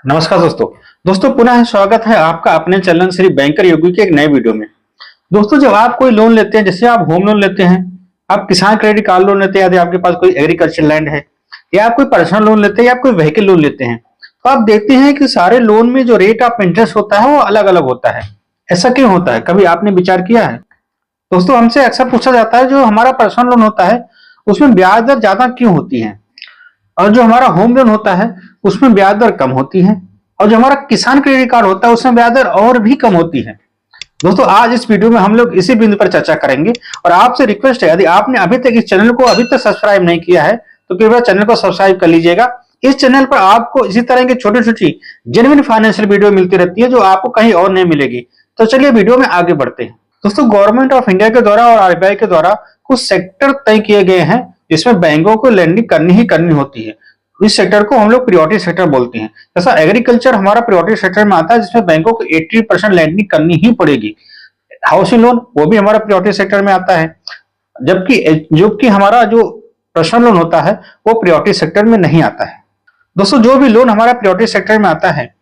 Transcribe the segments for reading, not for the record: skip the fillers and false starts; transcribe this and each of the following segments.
नमस्कार दोस्तों पुनः स्वागत है आपका अपने चैनल श्री बैंकर योगी के एक नए वीडियो में। दोस्तों, जब आप कोई लोन लेते हैं, जैसे आप होम लोन लेते हैं, आप किसान क्रेडिट कार्ड लोन लेते हैं, यदि आपके पास कोई एग्रीकल्चर लैंड है, या आप कोई पर्सनल लोन लेते हैं, या आप कोई व्हीकल लोन लेते हैं, तो आप देखते हैं कि सारे लोन में जो रेट ऑफ इंटरेस्ट होता है वो अलग अलग होता है। ऐसा क्यों होता है, कभी आपने विचार किया है? दोस्तों, हमसे अक्सर पूछा जाता है जो हमारा पर्सनल लोन होता है उसमें ब्याज दर ज्यादा क्यों होती है, और जो हमारा होम लोन होता है उसमें ब्याज दर कम होती है, और जो हमारा किसान क्रेडिट कार्ड होता है उसमें ब्याज दर और भी कम होती है। दोस्तों, आज इस वीडियो में हम लोग इसी बिंदु पर चर्चा करेंगे। और आपसे रिक्वेस्ट है, यदि आपने अभी तक इस चैनल को अभी तक सब्सक्राइब नहीं किया है तो कृपया चैनल को सब्सक्राइब कर लीजिएगा। इस चैनल पर आपको इसी तरह की छोटी छोटी जेन्युइन फाइनेंशियल वीडियो मिलती रहती है जो आपको कहीं और नहीं मिलेगी। तो चलिए वीडियो में आगे बढ़ते हैं। दोस्तों, गवर्नमेंट ऑफ इंडिया के द्वारा और आरबीआई के द्वारा कुछ सेक्टर तय किए गए हैं जिसमें बैंकों को लैंडिंग करनी ही करनी होती है। इस सेक्टर को हम लोग प्रायोरिटी सेक्टर बोलते हैं। जैसा एग्रीकल्चर हमारा प्रायोरिटी सेक्टर में आता है, जिसमें बैंकों को 80% लैंडिंग करनी ही पड़ेगी। हाउसिंग लोन वो भी हमारा प्रायोरिटी सेक्टर में आता है, जबकि हमारा जो पर्सनल लोन होता है वो प्रायोरिटी सेक्टर में नहीं आता है। दोस्तों, जो भी लोन हमारा प्रायोरिटी सेक्टर में आता है,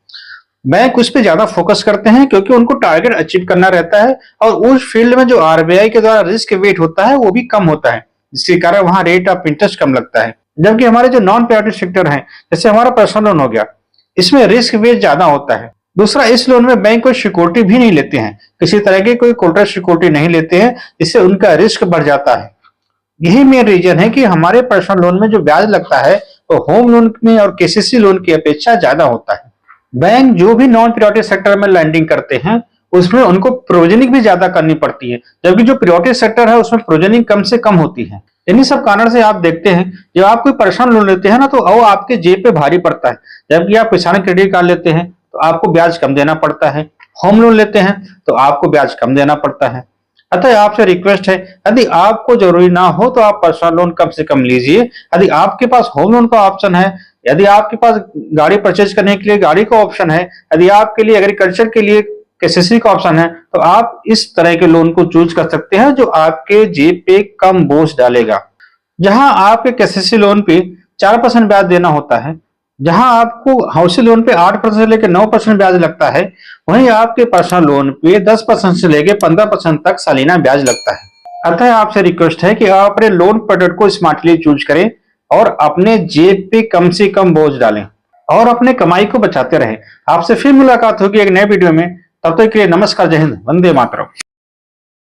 बैंक उस पर ज्यादा फोकस करते हैं क्योंकि उनको टारगेट अचीव करना रहता है, और उस फील्ड में जो आरबीआई के द्वारा रिस्क वेट होता है वो भी कम होता है, जिसके कारण वहां रेट ऑफ इंटरेस्ट कम लगता है। जबकि हमारे जो नॉन प्रायोरिटी सेक्टर है, जैसे हमारा पर्सनल लोन हो गया, इसमें रिस्क वेट ज्यादा होता है। दूसरा, इस लोन में बैंक कोई सिक्योरिटी भी नहीं लेते हैं, किसी तरह की कोई कोलेटरल सिक्योरिटी नहीं लेते हैं, जिससे उनका रिस्क बढ़ जाता है। यही मेन रीजन है कि हमारे पर्सनल लोन में जो ब्याज लगता है वो होम लोन में और केसीसी लोन की अपेक्षा ज्यादा होता है। बैंक जो भी नॉन प्रायोरिटी सेक्टर में लैंडिंग करते हैं उसमें उनको प्रोविजनिंग भी ज्यादा करनी पड़ती है, जबकि जो प्रायोरिटी सेक्टर है उसमें प्रोविजनिंग कम से कम होती है। इन्हीं सब कारण से आप देखते हैं, जब आप कोई पर्सनल लोन लेते हैं ना, तो वो आपके जेब पे भारी पड़ता है। जबकि आप किसान क्रेडिट कार्ड लेते हैं तो आपको ब्याज कम देना पड़ता है, होम लोन लेते हैं तो आपको ब्याज कम देना पड़ता है। अतः आपसे रिक्वेस्ट है, यदि आपको जरूरी ना हो तो आप पर्सनल लोन कम से कम लीजिए। यदि आपके पास होम लोन का ऑप्शन है, यदि आपके पास गाड़ी परचेज करने के लिए गाड़ी का ऑप्शन है, यदि आपके लिए एग्रीकल्चर के लिए केसीसी का ऑप्शन है, तो आप इस तरह के लोन को चूज कर सकते हैं जो आपके जेब पे कम बोझ डालेगा। जहां आपके केसीसी लोन पे 4% ब्याज देना होता है, जहां आपको हाउसिंग लोन पे 8% से लेकर 9% ब्याज लगता है, वहीं आपके पर्सनल लोन पे 10% से लेकर 15% तक सालाना ब्याज लगता है। अतः आपसे रिक्वेस्ट है कि आप अपने लोन प्रोडक्ट को स्मार्टली चूज करें और अपने जेब पे कम से कम बोझ डालें और अपने कमाई को बचाते रहें। आपसे फिर मुलाकात होगी एक नए वीडियो में। तब तक के लिए नमस्कार, जय हिंद, वंदे मातरम।